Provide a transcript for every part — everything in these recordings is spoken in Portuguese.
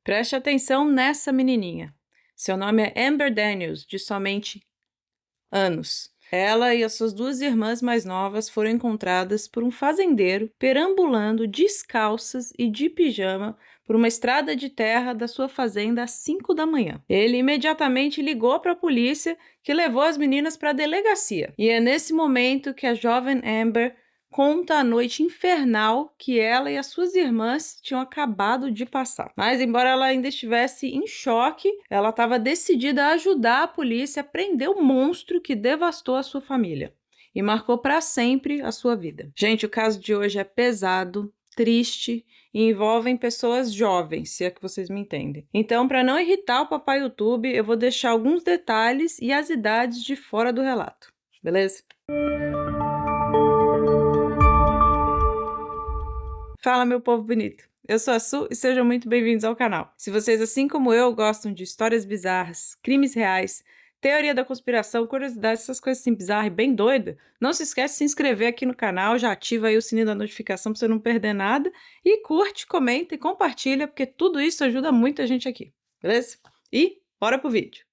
Preste atenção nessa menininha. Seu nome é Amber Daniels, de somente anos. Ela e as suas 2 irmãs mais novas foram encontradas por um fazendeiro perambulando descalças e de pijama por uma estrada de terra da sua fazenda às 5 da manhã. Ele imediatamente ligou para a polícia, que levou as meninas para a delegacia. E é nesse momento que a jovem Amber conta a noite infernal que ela e as suas irmãs tinham acabado de passar. Mas, embora ela ainda estivesse em choque, ela estava decidida a ajudar a polícia a prender o monstro que devastou a sua família e marcou para sempre a sua vida. Gente, o caso de hoje é pesado, triste e envolvem pessoas jovens, se é que vocês me entendem. Então, para não irritar o papai YouTube, eu vou deixar alguns detalhes e as idades de fora do relato, beleza? Fala, meu povo bonito! Eu sou a Su e sejam muito bem-vindos ao canal. Se vocês, assim como eu, gostam de histórias bizarras, crimes reais, teoria da conspiração, curiosidades, essas coisas assim bizarras e bem doidas, não se esquece de se inscrever aqui no canal, já ativa aí o sininho da notificação para você não perder nada e curte, comenta e compartilha, porque tudo isso ajuda muito a gente aqui, beleza? E bora pro vídeo!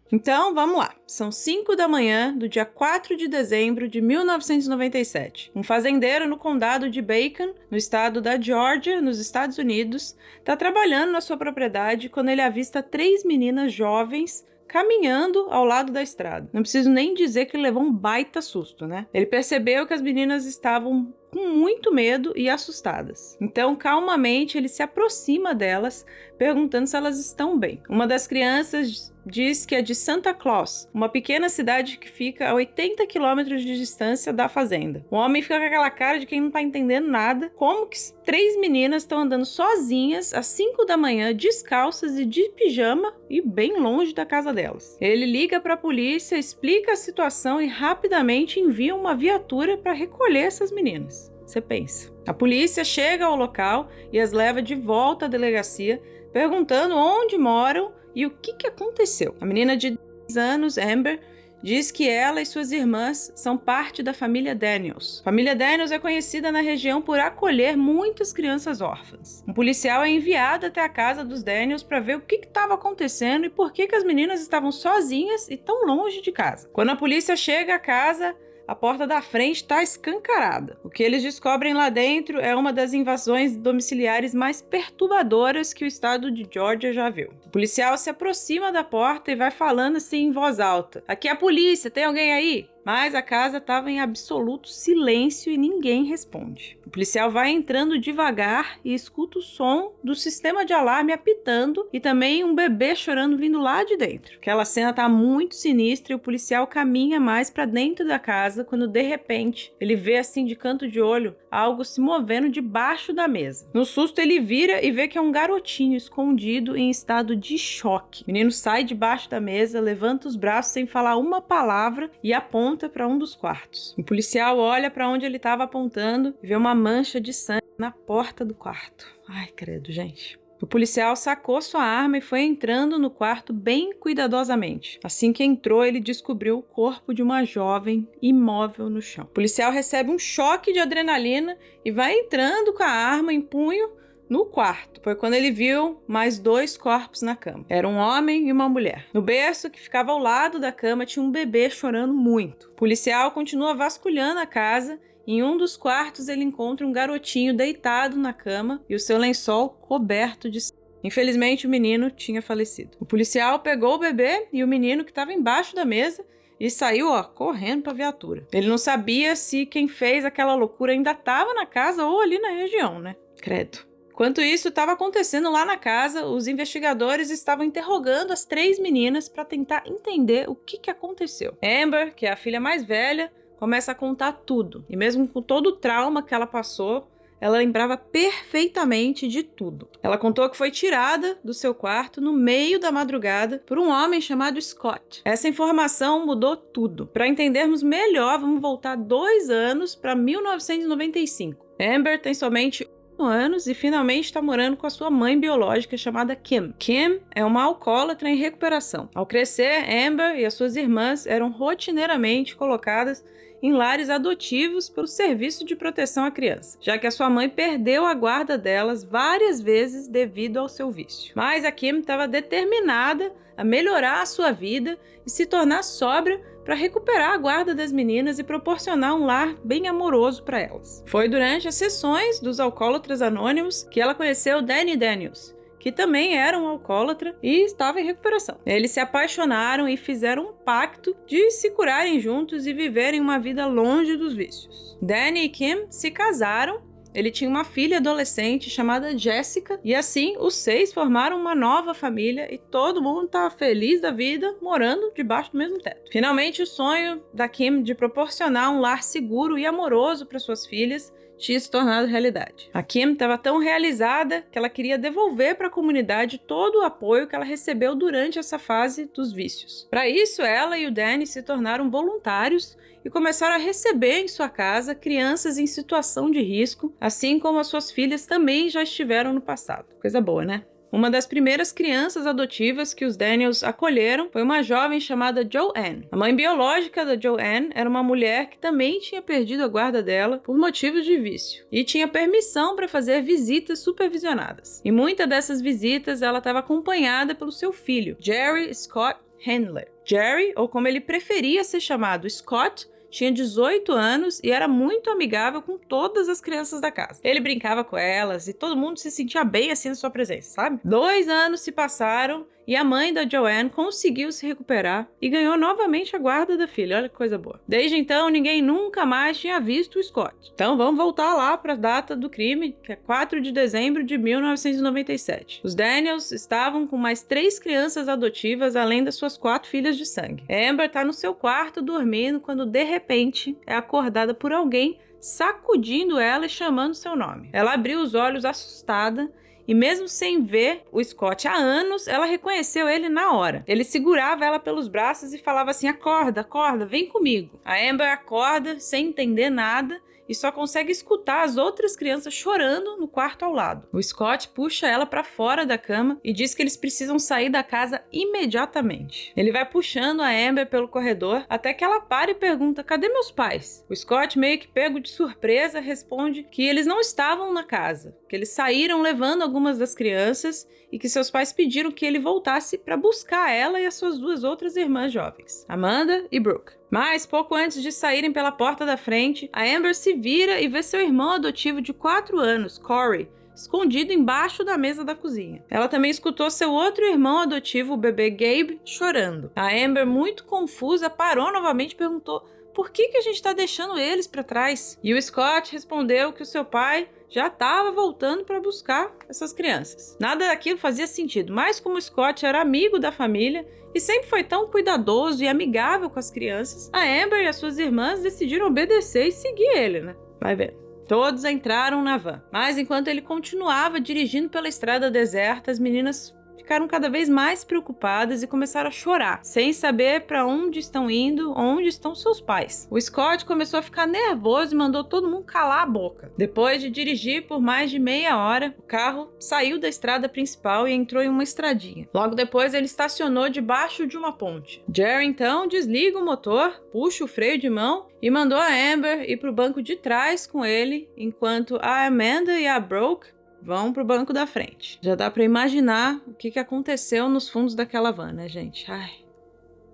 Então, vamos lá. São 5 da manhã do dia 4 de dezembro de 1997. Um fazendeiro no condado de Bacon, no estado da Geórgia, nos Estados Unidos, está trabalhando na sua propriedade quando ele avista 3 meninas jovens caminhando ao lado da estrada. Não preciso nem dizer que ele levou um baita susto, né? Ele percebeu que as meninas estavam com muito medo e assustadas. Então, calmamente, ele se aproxima delas, perguntando se elas estão bem. Uma das crianças diz que é de Santa Claus, uma pequena cidade que fica a 80 quilômetros de distância da fazenda. O homem fica com aquela cara de quem não tá entendendo nada. Como que 3 meninas estão andando sozinhas às 5 da manhã, descalças e de pijama e bem longe da casa delas? Ele liga para a polícia, explica a situação e rapidamente envia uma viatura para recolher essas meninas. Você pensa. A polícia chega ao local e as leva de volta à delegacia, perguntando onde moram e o que aconteceu. A menina de 10 anos, Amber, diz que ela e suas irmãs são parte da família Daniels. A família Daniels é conhecida na região por acolher muitas crianças órfãs. Um policial é enviado até a casa dos Daniels para ver o que estava acontecendo e por que as meninas estavam sozinhas e tão longe de casa. Quando a polícia chega à casa, a porta da frente está escancarada. O que eles descobrem lá dentro é uma das invasões domiciliares mais perturbadoras que o estado de Geórgia já viu. O policial se aproxima da porta e vai falando assim em voz alta: "Aqui é a polícia, tem alguém aí?" Mas a casa estava em absoluto silêncio e ninguém responde. O policial vai entrando devagar e escuta o som do sistema de alarme apitando e também um bebê chorando vindo lá de dentro. Aquela cena tá muito sinistra e o policial caminha mais para dentro da casa quando de repente ele vê assim de canto de olho algo se movendo debaixo da mesa. No susto ele vira e vê que é um garotinho escondido em estado de choque. O menino sai debaixo da mesa, levanta os braços sem falar uma palavra e aponta para um dos quartos. O policial olha para onde ele estava apontando e vê uma mancha de sangue na porta do quarto. Ai, credo, gente. O policial sacou sua arma e foi entrando no quarto bem cuidadosamente. Assim que entrou, ele descobriu o corpo de uma jovem imóvel no chão. O policial recebe um choque de adrenalina e vai entrando com a arma em punho no quarto. Foi quando ele viu mais 2 corpos na cama. Era um homem e uma mulher. No berço que ficava ao lado da cama tinha um bebê chorando muito. O policial continua vasculhando a casa. Em um dos quartos ele encontra um garotinho deitado na cama e o seu lençol coberto de sangue. Infelizmente o menino tinha falecido. O policial pegou o bebê e o menino que estava embaixo da mesa e saiu, correndo para a viatura. Ele não sabia se quem fez aquela loucura ainda estava na casa ou ali na região, né? Credo. Enquanto isso estava acontecendo lá na casa, os investigadores estavam interrogando as 3 meninas para tentar entender o que aconteceu. Amber, que é a filha mais velha, começa a contar tudo. E mesmo com todo o trauma que ela passou, ela lembrava perfeitamente de tudo. Ela contou que foi tirada do seu quarto no meio da madrugada por um homem chamado Scott. Essa informação mudou tudo. Para entendermos melhor, vamos voltar 2 anos para 1995. Amber tem somente anos e finalmente está morando com a sua mãe biológica chamada Kim. Kim é uma alcoólatra em recuperação. Ao crescer, Amber e as suas irmãs eram rotineiramente colocadas em lares adotivos pelo Serviço de Proteção à Criança, já que a sua mãe perdeu a guarda delas várias vezes devido ao seu vício. Mas a Kim estava determinada a melhorar a sua vida e se tornar sóbria para recuperar a guarda das meninas e proporcionar um lar bem amoroso para elas. Foi durante as sessões dos Alcoólatras Anônimos que ela conheceu Danny Daniels, que também era um alcoólatra e estava em recuperação. Eles se apaixonaram e fizeram um pacto de se curarem juntos e viverem uma vida longe dos vícios. Danny e Kim se casaram. Ele tinha uma filha adolescente chamada Jessica, e assim os 6 formaram uma nova família e todo mundo estava feliz da vida, morando debaixo do mesmo teto. Finalmente, o sonho da Kim de proporcionar um lar seguro e amoroso para suas filhas tinha se tornado realidade. A Kim estava tão realizada que ela queria devolver para a comunidade todo o apoio que ela recebeu durante essa fase dos vícios. Para isso, ela e o Danny se tornaram voluntários e começaram a receber em sua casa crianças em situação de risco, assim como as suas filhas também já estiveram no passado. Coisa boa, né? Uma das primeiras crianças adotivas que os Daniels acolheram foi uma jovem chamada Joanne. A mãe biológica da Joanne era uma mulher que também tinha perdido a guarda dela por motivos de vício e tinha permissão para fazer visitas supervisionadas. E muitas dessas visitas ela estava acompanhada pelo seu filho, Jerry Scott Handler. Jerry, ou como ele preferia ser chamado, Scott, tinha 18 anos e era muito amigável com todas as crianças da casa. Ele brincava com elas e todo mundo se sentia bem assim na sua presença, sabe? 2 anos se passaram e a mãe da Joanne conseguiu se recuperar e ganhou novamente a guarda da filha. Olha que coisa boa. Desde então, ninguém nunca mais tinha visto o Scott. Então vamos voltar lá para a data do crime, que é 4 de dezembro de 1997. Os Daniels estavam com mais 3 crianças adotivas, além das suas 4 filhas de sangue. Amber está no seu quarto dormindo quando de repente é acordada por alguém sacudindo ela e chamando seu nome. Ela abriu os olhos assustada e mesmo sem ver o Scott há anos, ela reconheceu ele na hora. Ele segurava ela pelos braços e falava assim: acorda, acorda, vem comigo. A Amber acorda sem entender nada e só consegue escutar as outras crianças chorando no quarto ao lado. O Scott puxa ela para fora da cama e diz que eles precisam sair da casa imediatamente. Ele vai puxando a Amber pelo corredor até que ela para e pergunta: cadê meus pais? O Scott, meio que pego de surpresa, responde que eles não estavam na casa, que eles saíram levando algumas das crianças e que seus pais pediram que ele voltasse para buscar ela e as suas 2 outras irmãs jovens, Amanda e Brooke. Mas, pouco antes de saírem pela porta da frente, a Amber se vira e vê seu irmão adotivo de 4 anos, Corey, escondido embaixo da mesa da cozinha. Ela também escutou seu outro irmão adotivo, o bebê Gabe, chorando. A Amber, muito confusa, parou novamente e perguntou: por que a gente está deixando eles para trás? E o Scott respondeu que o seu pai já estava voltando para buscar essas crianças. Nada daquilo fazia sentido, mas como o Scott era amigo da família e sempre foi tão cuidadoso e amigável com as crianças, a Amber e as suas irmãs decidiram obedecer e seguir ele, né? Vai ver. Todos entraram na van, mas enquanto ele continuava dirigindo pela estrada deserta, as meninas ficaram cada vez mais preocupadas e começaram a chorar, sem saber para onde estão indo, onde estão seus pais. O Scott começou a ficar nervoso e mandou todo mundo calar a boca. Depois de dirigir por mais de meia hora, o carro saiu da estrada principal e entrou em uma estradinha. Logo depois, ele estacionou debaixo de uma ponte. Jerry, então, desliga o motor, puxa o freio de mão e mandou a Amber ir para o banco de trás com ele, enquanto a Amanda e a Brooke vão pro banco da frente. Já dá pra imaginar o que aconteceu nos fundos daquela van, né, gente? Ai.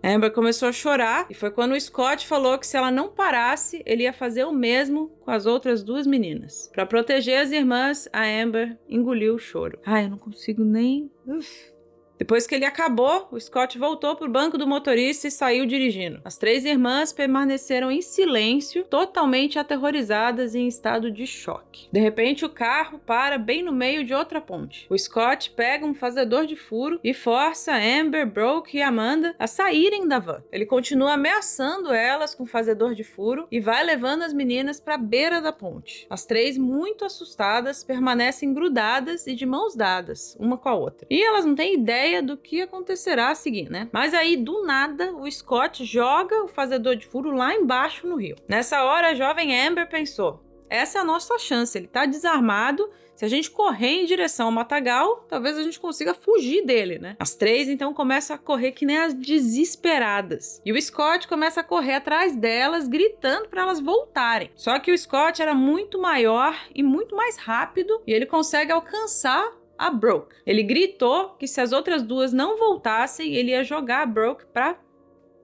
A Amber começou a chorar e foi quando o Scott falou que se ela não parasse, ele ia fazer o mesmo com as outras 2 meninas. Pra proteger as irmãs, a Amber engoliu o choro. Ai, eu não consigo nem... Depois que ele acabou, o Scott voltou pro banco do motorista e saiu dirigindo. As 3 irmãs permaneceram em silêncio, totalmente aterrorizadas e em estado de choque. De repente, o carro para bem no meio de outra ponte. O Scott pega um fazedor de furo e força Amber, Brooke e Amanda a saírem da van. Ele continua ameaçando elas com o fazedor de furo e vai levando as meninas para a beira da ponte. As 3, muito assustadas, permanecem grudadas e de mãos dadas, uma com a outra. E elas não têm ideia do que acontecerá a seguir, né? Mas aí, do nada, o Scott joga o fazedor de furo lá embaixo no rio. Nessa hora, a jovem Amber pensou: essa é a nossa chance. Ele tá desarmado. Se a gente correr em direção ao matagal, talvez a gente consiga fugir dele, né? As três, então, começam a correr que nem as desesperadas. E o Scott começa a correr atrás delas, gritando para elas voltarem. Só que o Scott era muito maior e muito mais rápido, e ele consegue alcançar a Brooke. Ele gritou que se as outras duas não voltassem, ele ia jogar a Brooke pra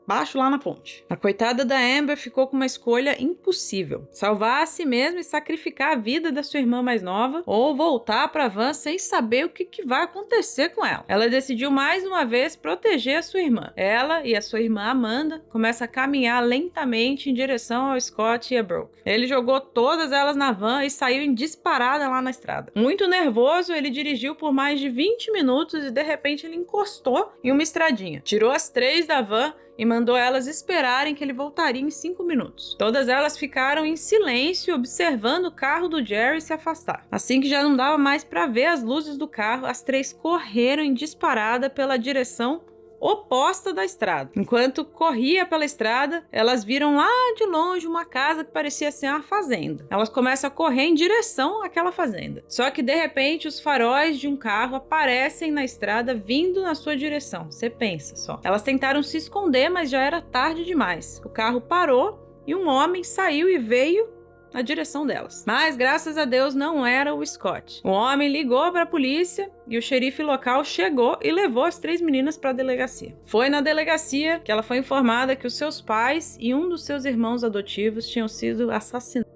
baixo lá na ponte. A coitada da Amber ficou com uma escolha impossível: salvar a si mesma e sacrificar a vida da sua irmã mais nova, ou voltar para a van sem saber o que vai acontecer com ela. Ela decidiu mais uma vez proteger a sua irmã. Ela e a sua irmã Amanda começam a caminhar lentamente em direção ao Scott e a Brooke. Ele jogou todas elas na van e saiu em disparada lá na estrada. Muito nervoso, ele dirigiu por mais de 20 minutos e de repente ele encostou em uma estradinha. Tirou as três da van e mandou elas esperarem que ele voltaria em 5 minutos. Todas elas ficaram em silêncio, observando o carro do Jerry se afastar. Assim que já não dava mais para ver as luzes do carro, as três correram em disparada pela direção oposta da estrada. Enquanto corria pela estrada, elas viram lá de longe uma casa que parecia ser uma fazenda. Elas começam a correr em direção àquela fazenda. Só que de repente os faróis de um carro aparecem na estrada vindo na sua direção. Você pensa só. Elas tentaram se esconder, mas já era tarde demais. O carro parou e um homem saiu e veio na direção delas. Mas, graças a Deus, não era o Scott. O homem ligou para a polícia e o xerife local chegou e levou as três meninas para a delegacia. Foi na delegacia que ela foi informada que os seus pais e um dos seus irmãos adotivos tinham sido assassinados.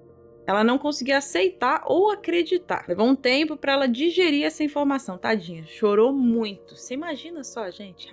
Ela não conseguia aceitar ou acreditar. Levou um tempo para ela digerir essa informação. Tadinha, chorou muito. Você imagina só, gente?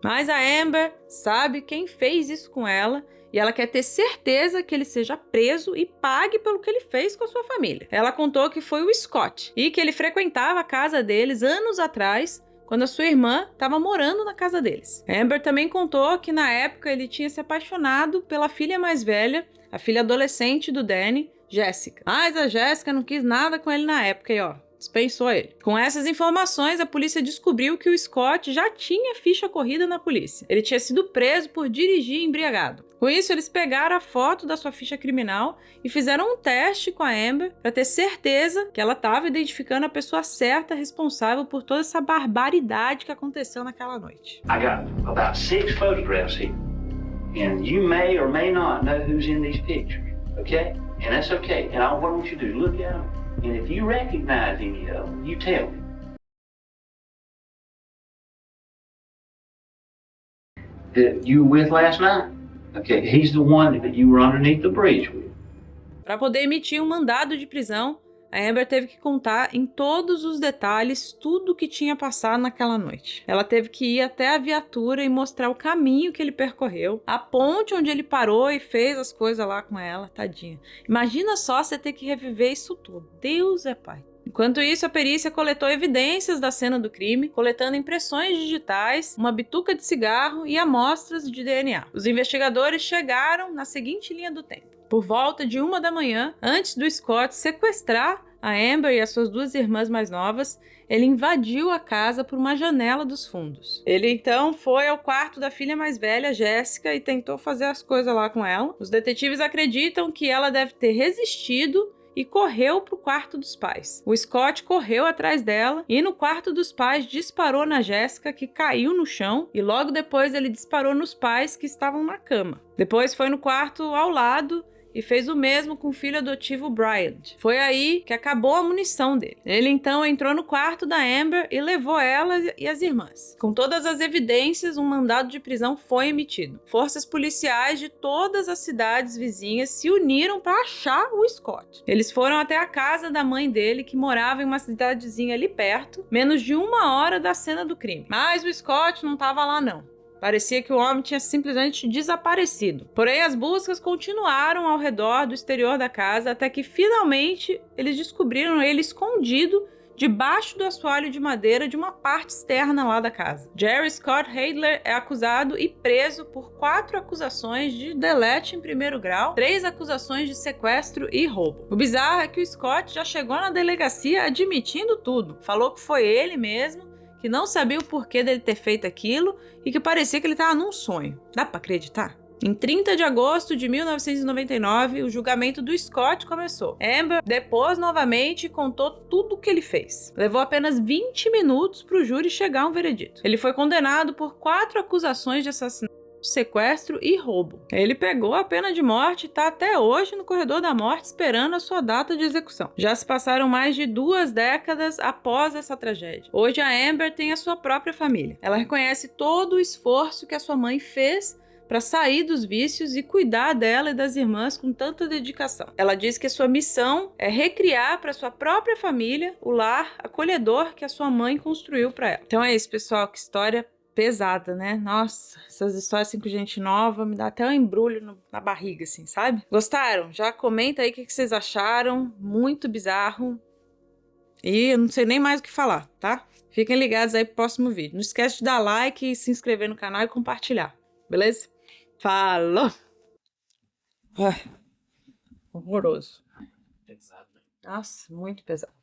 Mas a Amber sabe quem fez isso com ela e ela quer ter certeza que ele seja preso e pague pelo que ele fez com a sua família. Ela contou que foi o Scott e que ele frequentava a casa deles anos atrás, quando a sua irmã estava morando na casa deles. Amber também contou que na época ele tinha se apaixonado pela filha mais velha, a filha adolescente do Danny, Jessica. Mas a Jessica não quis nada com ele na época e dispensou ele. Com essas informações, a polícia descobriu que o Scott já tinha ficha corrida na polícia. Ele tinha sido preso por dirigir embriagado. Com isso, eles pegaram a foto da sua ficha criminal e fizeram um teste com a Amber para ter certeza que ela estava identificando a pessoa certa responsável por toda essa barbaridade que aconteceu naquela noite. I got about 6 photographs here, and you may or may not know who's in these pictures, okay? And that's okay. And what I want you to do, look at them, and if you recognize any of them, you tell me. That you were with last night? Okay, he's the one that you were underneath the bridge with. Para poder emitir um mandado de prisão, a Amber teve que contar em todos os detalhes tudo o que tinha passado naquela noite. Ela teve que ir até a viatura e mostrar o caminho que ele percorreu, a ponte onde ele parou e fez as coisas lá com ela, tadinha. Imagina só você ter que reviver isso tudo. Deus é pai. Enquanto isso, a perícia coletou evidências da cena do crime, coletando impressões digitais, uma bituca de cigarro e amostras de DNA. Os investigadores chegaram na seguinte linha do tempo. Por volta de 1 da manhã, antes do Scott sequestrar a Amber e as suas duas irmãs mais novas, ele invadiu a casa por uma janela dos fundos. Ele então foi ao quarto da filha mais velha, Jessica, e tentou fazer as coisas lá com ela. Os detetives acreditam que ela deve ter resistido e correu para o quarto dos pais. O Scott correu atrás dela e no quarto dos pais disparou na Jessica, que caiu no chão, e logo depois ele disparou nos pais que estavam na cama. Depois foi no quarto ao lado e fez o mesmo com o filho adotivo Brian. Foi aí que acabou a munição dele. Ele então entrou no quarto da Amber e levou ela e as irmãs. Com todas as evidências, um mandado de prisão foi emitido. Forças policiais de todas as cidades vizinhas se uniram para achar o Scott. Eles foram até a casa da mãe dele, que morava em uma cidadezinha ali perto, menos de 1 hora da cena do crime. Mas o Scott não estava lá não. Parecia que o homem tinha simplesmente desaparecido. Porém, as buscas continuaram ao redor do exterior da casa até que finalmente eles descobriram ele escondido debaixo do assoalho de madeira de uma parte externa lá da casa. Jerry Scott Heidler é acusado e preso por 4 acusações de delete em primeiro grau, 3 acusações de sequestro e roubo. O bizarro é que o Scott já chegou na delegacia admitindo tudo. Falou que foi ele mesmo, que não sabia o porquê dele ter feito aquilo e que parecia que ele estava num sonho. Dá pra acreditar? Em 30 de agosto de 1999, o julgamento do Scott começou. Amber depôs novamente e contou tudo o que ele fez. Levou apenas 20 minutos para o júri chegar a um veredito. Ele foi condenado por 4 acusações de assassinato, sequestro e roubo. Ele pegou a pena de morte e está até hoje no corredor da morte esperando a sua data de execução. Já se passaram mais de 2 décadas após essa tragédia. Hoje a Amber tem a sua própria família. Ela reconhece todo o esforço que a sua mãe fez para sair dos vícios e cuidar dela e das irmãs com tanta dedicação. Ela diz que a sua missão é recriar para sua própria família o lar acolhedor que a sua mãe construiu para ela. Então é isso, pessoal, que história pesada, né? Nossa, essas histórias assim com gente nova me dá até um embrulho na barriga, assim, sabe? Gostaram? Já comenta aí o que vocês acharam. Muito bizarro. E eu não sei nem mais o que falar, tá? Fiquem ligados aí pro próximo vídeo. Não esquece de dar like, se inscrever no canal e compartilhar, beleza? Falou! Ai, horroroso. Pesado. Nossa, muito pesado.